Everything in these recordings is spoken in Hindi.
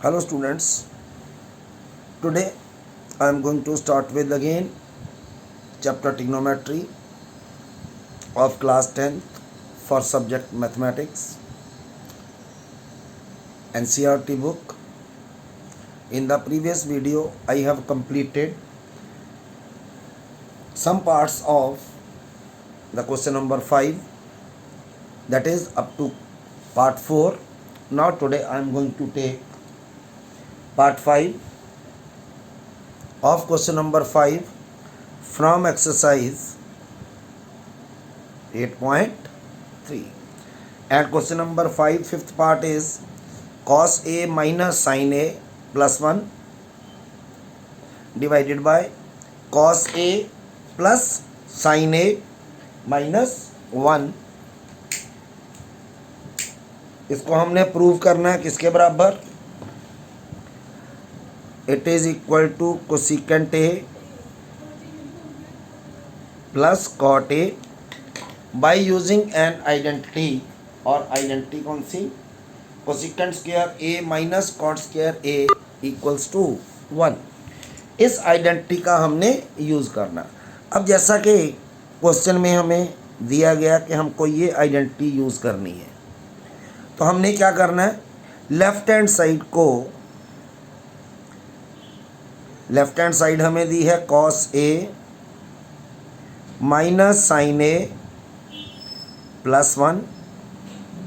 Hello students, today I am going to start with again chapter trigonometry of class 10th for subject mathematics, NCERT book. In the previous video I have completed some parts of the question number 5, that is up to part 4. Now today I am going to take part 5 of question number 5 from exercise 8.3, and question number 5 fifth part is cos A minus sin A plus 1 divided by cos A plus sin A minus 1. इसको हमने प्रूव करना है किसके बराबर, it is equal to cosecant A plus cot A by using an identity, और आइडेंटिटी कौन सी, cosecant square A minus cot square A equals to 1. इस आइडेंटिटी का हमने यूज़ करना. अब जैसा कि क्वेश्चन में हमें दिया गया कि हमको ये आइडेंटिटी यूज़ करनी है, तो हमने क्या करना है, लेफ्ट हैंड साइड हमें दी है cos A minus sine A plus 1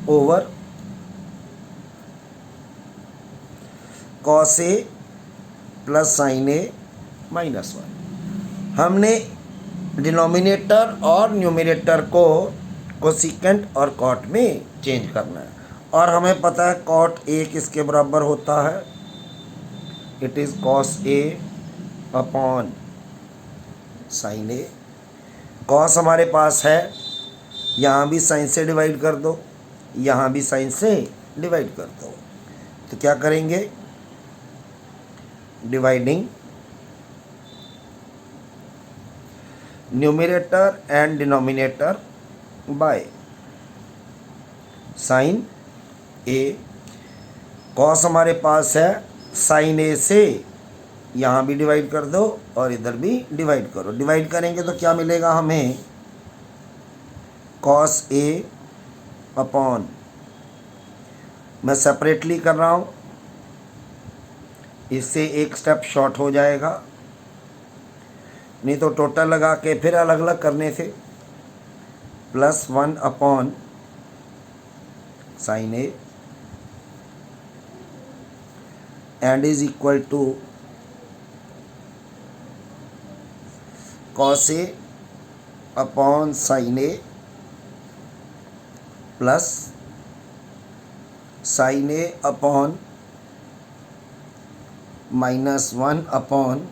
over cos A plus sine A minus 1. हमने डिनोमिनेटर और न्यूमरेटर को कोसिकेंट और कॉट में चेंज करना है, और हमें पता है कॉट ए किसके बराबर होता है, it is cos A upon sine A. Cos हमारे पास है, यहाँ भी साइन से डिवाइड कर दो, यहाँ भी साइन से डिवाइड कर दो. तो क्या करेंगे, dividing numerator and denominator by sine A. Cos हमारे पास है, साइन ए से यहाँ भी डिवाइड कर दो और इधर भी डिवाइड करो. डिवाइड करेंगे तो क्या मिलेगा हमें, कॉस ए अपॉन, मैं सेपरेटली कर रहा हूँ, इससे एक स्टेप शॉर्ट हो जाएगा, नहीं तो टोटल लगा के फिर अलग अलग करने से, plus 1 upon sine A and is equal to cos A upon sine A plus sine A upon minus 1 upon,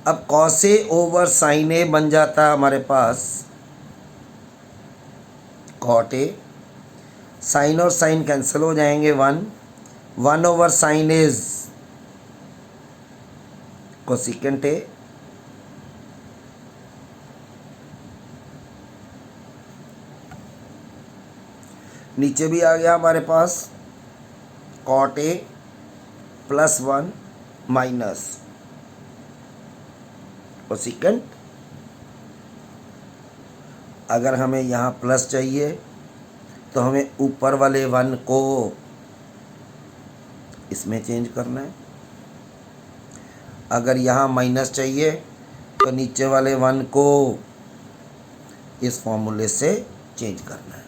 अब cos A over sine A बन जाता है हमारे पास कॉट ए. साइन और साइन कैंसिल हो जाएंगे, 1 over sine is cosecant A, नीचे भी आ गया हमारे पास cot A plus 1 minus cosecant. अगर हमें यहाँ प्लस चाहिए तो हमें ऊपर वाले 1 को इसमें चेंज करना है, अगर यहाँ माइनस चाहिए तो नीचे वाले 1 को इस फॉर्मूले से चेंज करना है.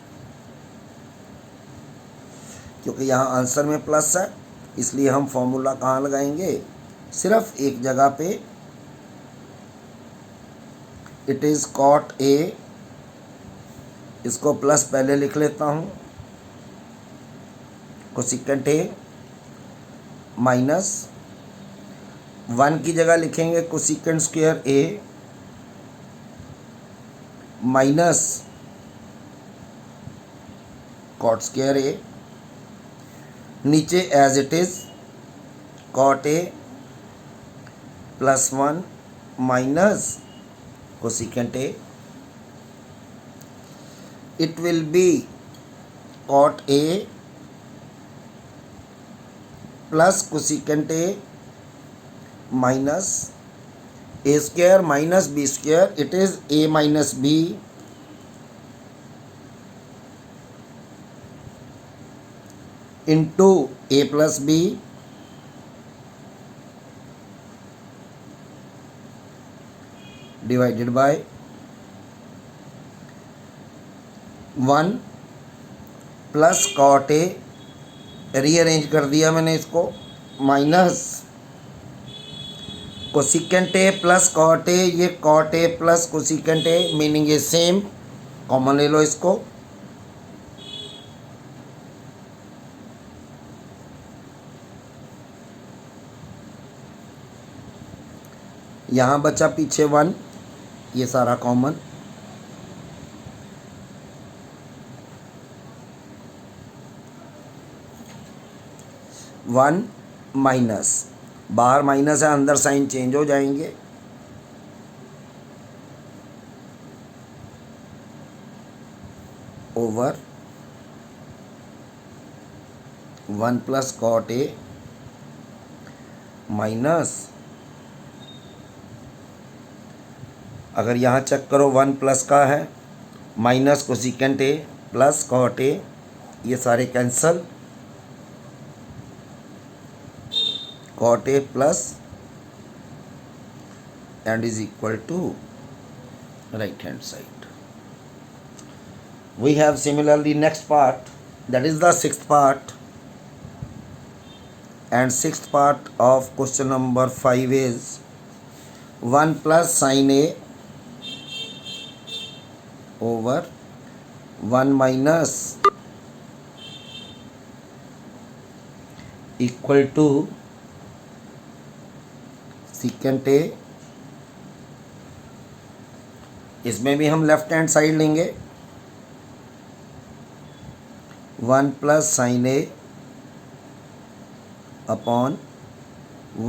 क्योंकि यहाँ आंसर में प्लस है, इसलिए हम फॉर्मूला कहाँ लगाएंगे, सिर्फ एक जगह पे, इट इज़ कॉट ए, इसको प्लस पहले लिख लेता हूँ, कोसिकेंट ए माइनस 1 की जगह लिखेंगे cosecant square A minus cot square A, नीचे as it is cot A plus 1 minus cosecant A. it will be cot A plus cosecant A minus A square minus B square, it is A minus B into A plus B divided by 1 plus cot A, rearrange कर दिया मैंने इसको, minus cosecant A plus cot A, ये cot A plus cosecant A meaning ये सेम, कॉमन ले लो इसको, यहाँ बचा पीछे 1, ये सारा कॉमन, वन माइनस, बाहर माइनस है अंदर साइन चेंज हो जाएंगे, over 1 plus cot A minus, अगर यहाँ चेक करो 1 प्लस का है, minus cosecant A plus cot A, ये सारे cancel, cot a plus and is equal to right hand side. We have similarly next part, that is the sixth part, and sixth part of question number 5 is 1 plus sin a over 1 minus equal to secant A, इसमें भी हम लेफ्ट हैंड साइड लेंगे, 1 plus sine A upon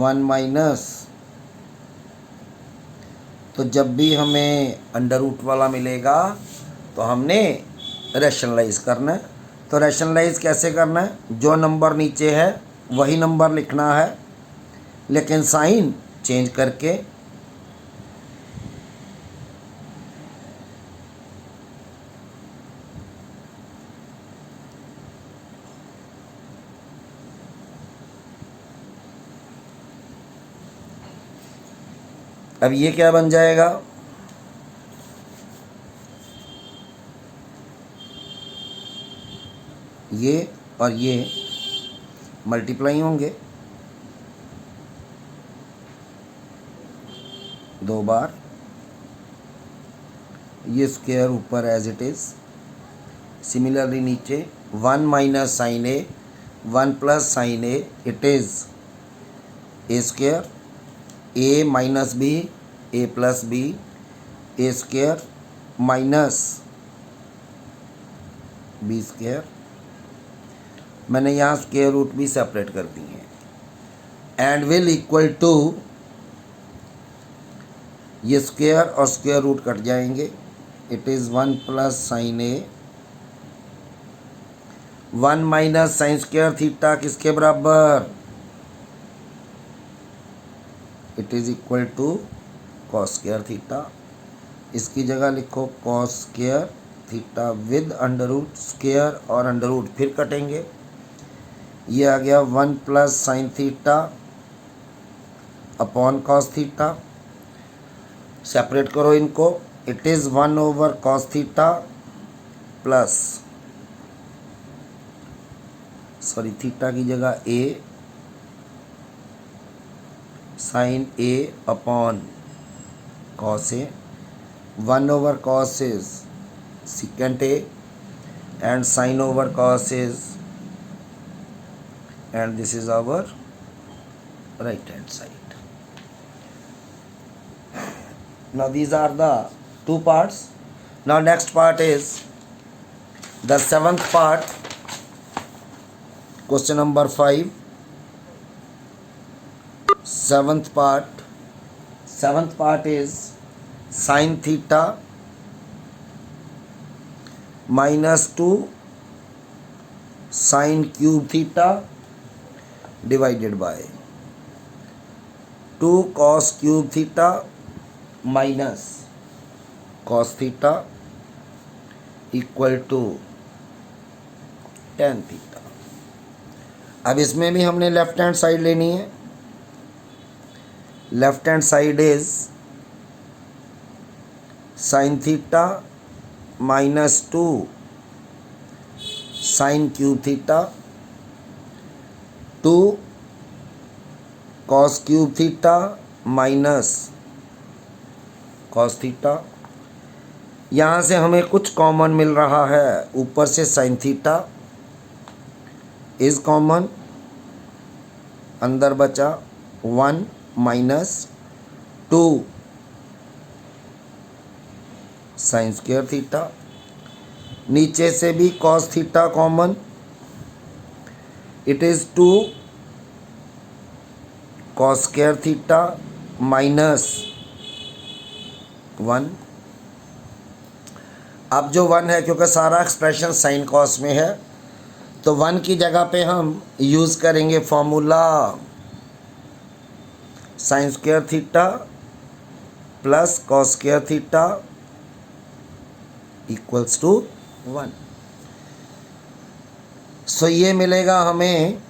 1 minus, तो जब भी हमें अंडर रूट वाला मिलेगा तो हमने रैशनलाइज करना है। तो रैशनलाइज कैसे करना है, जो नंबर नीचे है वही नंबर लिखना है, लेकिन साइन चेंज करके, अब ये क्या बन जाएगा, ये और ये मल्टीप्लाई होंगे 2 बार, ये स्क्वायर ऊपर एज इट इज, सिमिलरली नीचे 1 minus sine A 1 plus sine A, it is A square, A minus B A plus B, A square minus B square, मैंने यहाँ स्क्वायर रूट भी सेपरेट कर दी है, एंड विल इक्वल टू, ये स्क्वायर और स्क्वायर रूट कट जाएंगे, it is 1 plus sine A 1 minus sine square theta किसके बराबर, it is equal to cos square theta, इसकी जगह लिखो cos square theta with under root, square और अंडर रूट फिर कटेंगे, ये आ गया 1 plus sine theta upon cos theta, separate करो इनको, it is 1 over cos theta plus, sorry theta की जगह A, sine A upon cos A, 1 over cos is secant A and sine over cos is, and this is our right hand side. Now these are the two parts. Now next part is the seventh part, question number 5. Seventh part is sin theta minus 2 sin cube theta divided by 2 cos cube theta minus cos theta equal to tan theta. अब इसमें भी हमने लेफ्ट हैंड साइड लेनी है। Left hand side is sine theta minus 2 sine cube theta 2 cos cube theta minus cos theta. यहाँ से हमें कुछ कॉमन मिल रहा है, ऊपर से साइन थीटा इज कॉमन, अंदर बचा 1 माइनस 2 साइन स्क्वायर थीटा। नीचे से भी cos theta common, it is 2 cos square theta minus 1। अब जो 1 है, क्योंकि सारा एक्सप्रेशन साइन कॉस में है, तो 1 की जगह पे हम यूज़ करेंगे formula sine square theta plus cos square theta equals to 1। So ये मिलेगा हमें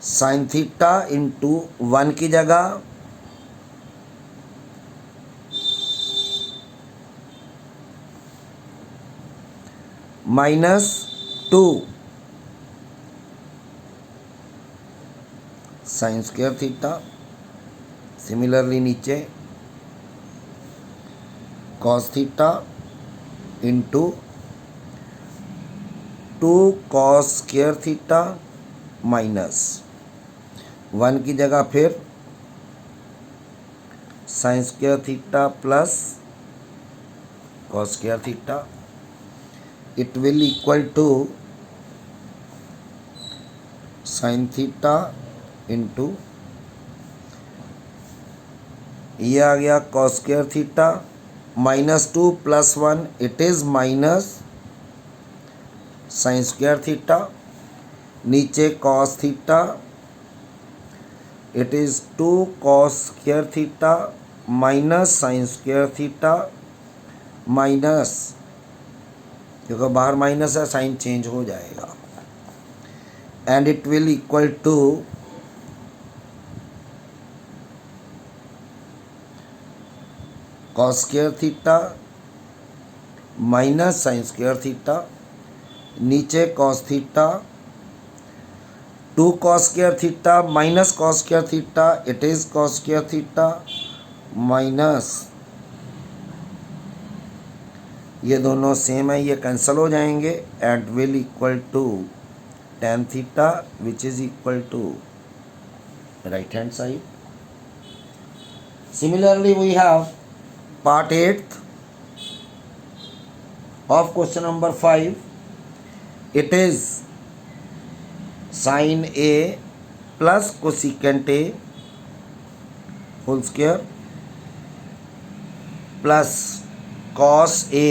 साइन थीटा इंटू 1 की जगह minus 2 sine square theta. Similarly नीचे cos theta into 2 cos square theta minus 1 की जगह फिर sine square theta plus cos square theta. It will equal to sine theta into ये आ गया cos square theta minus 2 plus 1 it is minus sine square theta. नीचे cos theta it is 2 cos square theta minus sine square theta minus, क्योंकि बाहर माइनस है साइन चेंज हो जाएगा, and it will equal to cos square theta minus sine square theta. नीचे cos theta 2 cos square theta minus cos square theta it is cos square theta minus, ये दोनों सेम है, ये कैंसिल हो जाएंगे, and will equal to tan theta which is equal to right hand side. Similarly we have part 8th of question number 5. It is sin A plus cosecant A whole square plus cos A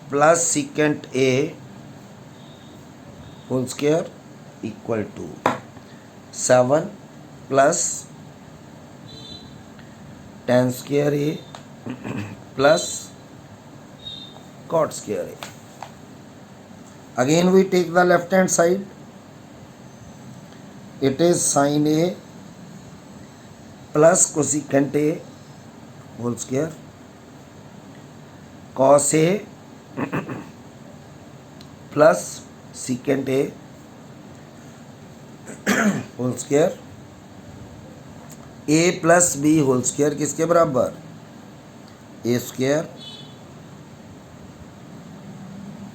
plus secant A whole square equal to 7 plus tan square A plus cot square A. Again we take the left hand side. It is sin A plus cosecant A whole square cos A plus secant A whole square A plus B whole square किसके बराबर, A square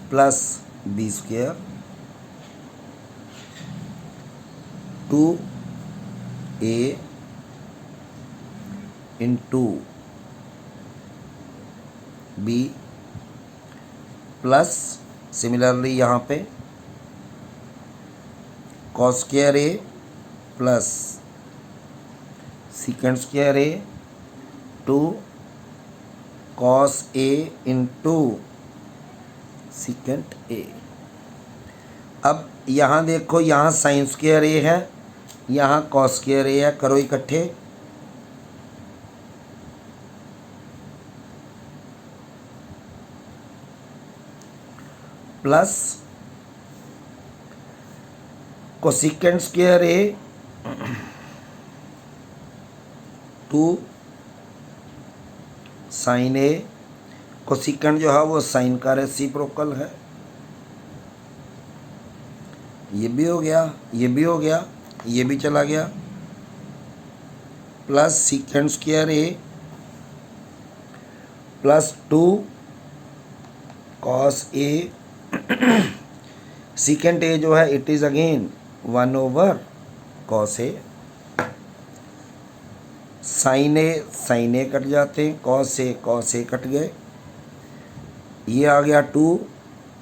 plus B square 2a into B plus similarly यहाँ पे cos square A plus secant square A 2 cos A into secant A. अब यहाँ देखो, यहाँ साइन स्क्वायर ए है, यहाँ कॉस स्क्वायर ए है, करो इकट्ठे। Plus cosecant square A two sine A, cosecant जो है वो साइन का रेसिप्रोकल है। ये भी हो गया, ये भी हो गया, ये भी चला गया। Plus secant square A plus 2 cos A, secant A जो है it is again 1/, cos A. Sine A cut जाते हैं, कॉस ए कट गए। ये आ गया 2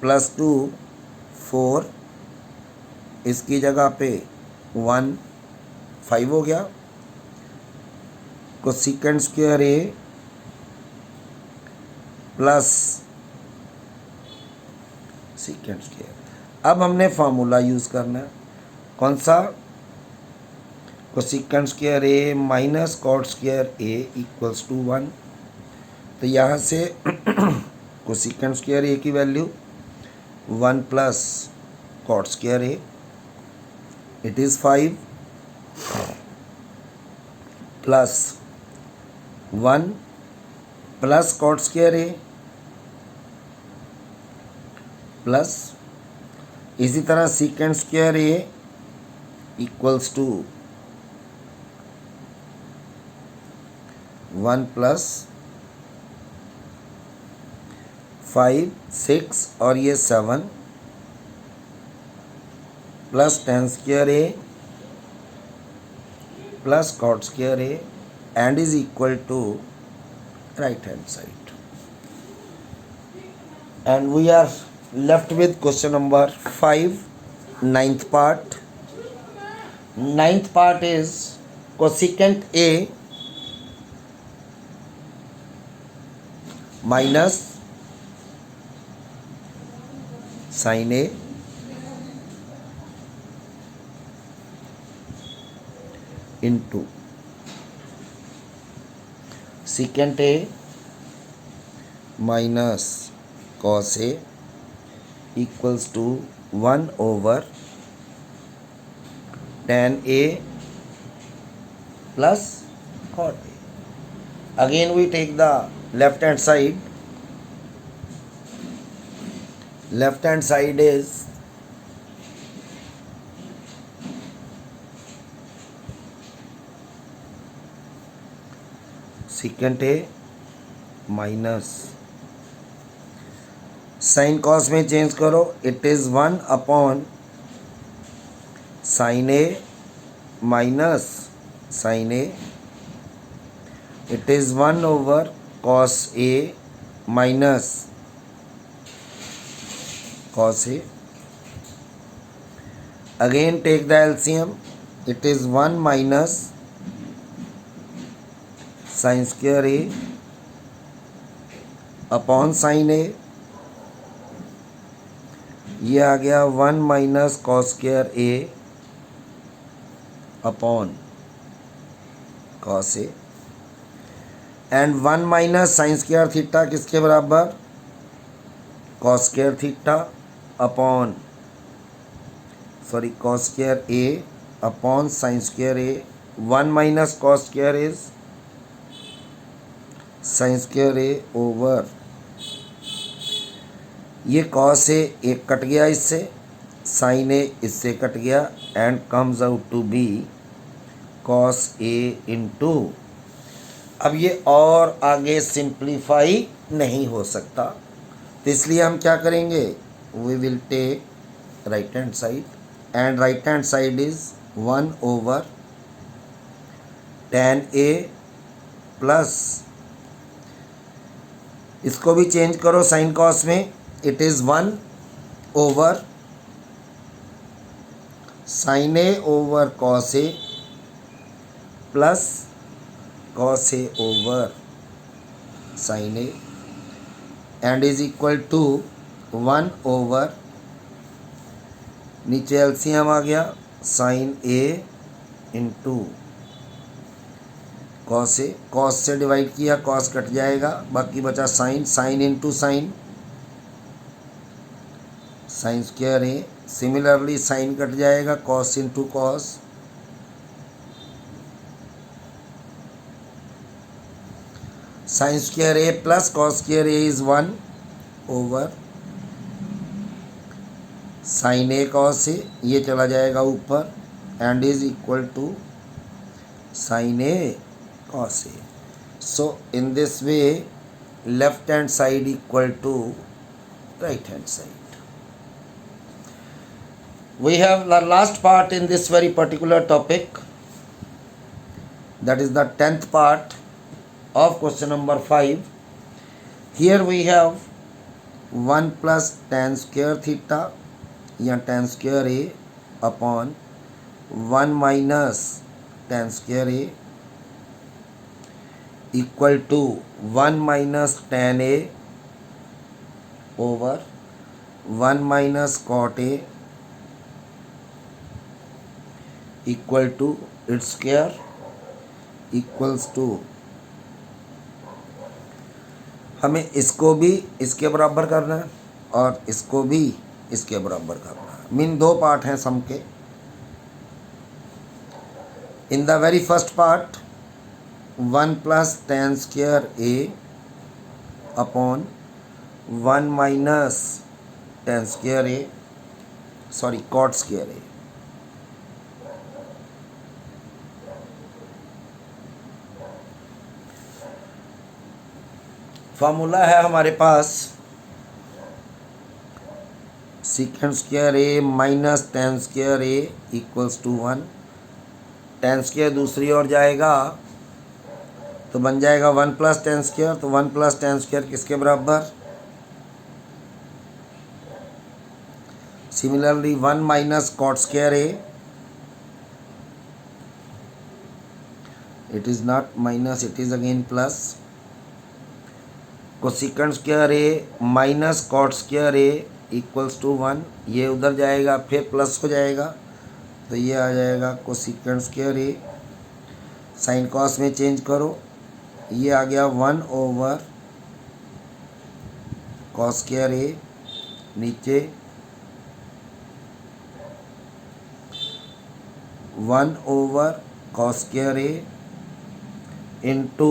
+ 2 4, इसकी जगह पे 1 5 हो गया। Cosecant square A plus secant square. अब हमने फार्मूला यूज़ करना है, कौन सा? Cosecant square A minus cot square A equals to 1। तो यहाँ से कोसिकेंट स्क्वायर ए की value 1 plus cot square A, it is 5 plus 1 plus cot square A plus, इसी तरह secant square A equals to 1 plus 5 6 और ये 7 plus tan square A plus cot square A and is equal to right hand side. And we are left with question number 5, ninth part. Ninth part is cosecant A minus sin A into secant A minus cos A equals to 1/tan A plus cot A. Again we take the left hand side. Left hand side is secant A minus sine cos में चेंज करो, it is 1/sin A minus sin A, it is 1/cos A minus cos A. Again take the LCM, it is 1 minus sine square A upon sin A, ये आ गया 1 minus cos square A upon cos A and 1 minus sine square theta किसके बराबर? Cos square theta upon cos square A upon sine square A. 1 minus cos square is sine square A over, ये कॉस ए एक कट गया इससे, साइन ए इससे कट गया and comes out to be cos A into. अब ये और आगे सिंप्लीफाई नहीं हो सकता, तो इसलिए हम क्या करेंगे? We will take right hand side and right hand side is 1/tan A plus, इसको भी चेंज करो साइन कॉस में, it is 1/sin A over cos A plus cos A over sin A and is equal to 1/tan नीचे एलसीएम आ गया, sine A into cos A, cos से डिवाइड किया, कॉस कट जाएगा, बाकी बचा sine, sine into sine, sine square A, similarly sign cut जाएगा, cos into cos, sine square A plus cos square A is 1 over sine A cos A, ये चला जाएगा ऊपर and is equal to sine A cos A. So in this way left hand side equal to right hand side. We have the last part in this very particular topic, that is the 10th part of question number 5. Here we have 1 plus tan square theta या tan square A upon 1 minus tan square A equal to 1 minus tan A over 1 minus cot A equal to its square equals to, हमें इसको भी इसके बराबर करना है और इसको भी इसके बराबर करना है। मीन दो पार्ट हैं सम के। In the very first part 1 plus tan square A upon 1 minus tan square A, sorry cot square A, formula है हमारे पास secant square A minus tan square A equals to 1। tan square दूसरी ओर जाएगा तो बन जाएगा 1 plus tan स्क्वायर, तो 1 plus tan स्क्वायर किसके बराबर, similarly 1 minus cot square A, it is not minus, it is again plus, cosecant square A minus cot square A equals to 1, ये उधर जाएगा फिर प्लस हो जाएगा, तो ये आ जाएगा कोसेकेंट स्क्वायर ए, साइन कॉस में चेंज करो, ये आ गया 1 ओवर कॉस स्क्वायर ए, नीचे 1 over cos square A into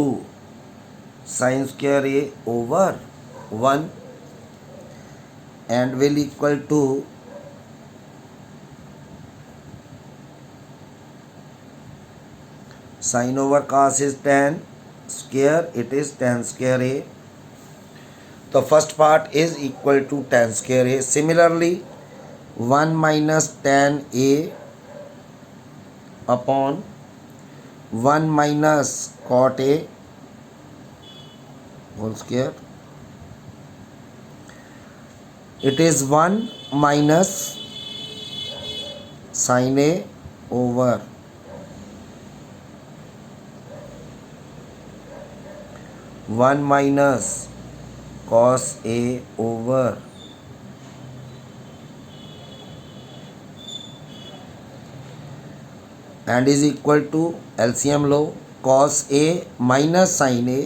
sine square A over 1 and will equal to sine over cos is tan square, it is tan square A. The first part is equal to tan square A. Similarly 1 minus tan A upon 1 minus cot A whole square, it is 1 minus sin A over 1 minus cos A over and is equal to LCM low, cos A minus sin A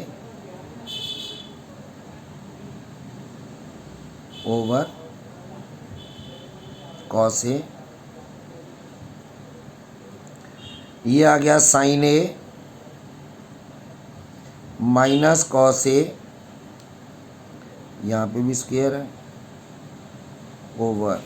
over cos A, ये आ गया sin A माइनस कॉस ए, यहाँ पे भी स्क्वायर है, ओवर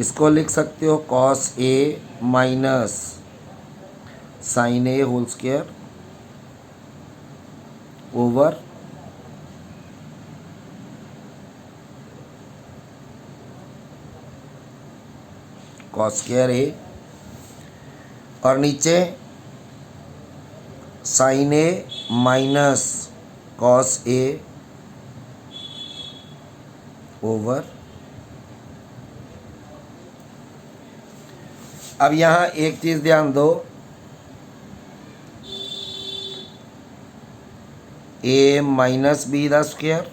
इसको लिख सकते हो cos A minus sine A whole square over cos square A, और नीचे sine A minus cos A over, अब यहाँ एक चीज़ ध्यान दो, A minus B the square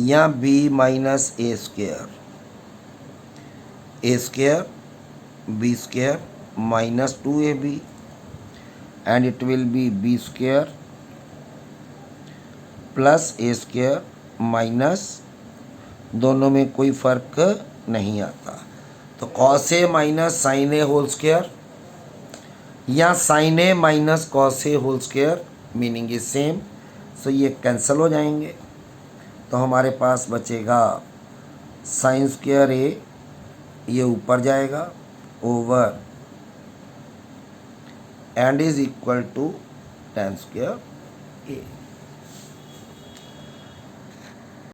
या B minus A square B square minus 2ab and it will be b square plus a square minus, दोनों में कोई फर्क नहीं आता, तो cos a minus sine A whole square या sine A minus cos A whole square meaning is same, so ये कैंसिल हो जाएंगे। तो हमारे पास बचेगा साइन स्क्वायर ए, ये ऊपर जाएगा over and is equal to tan square a।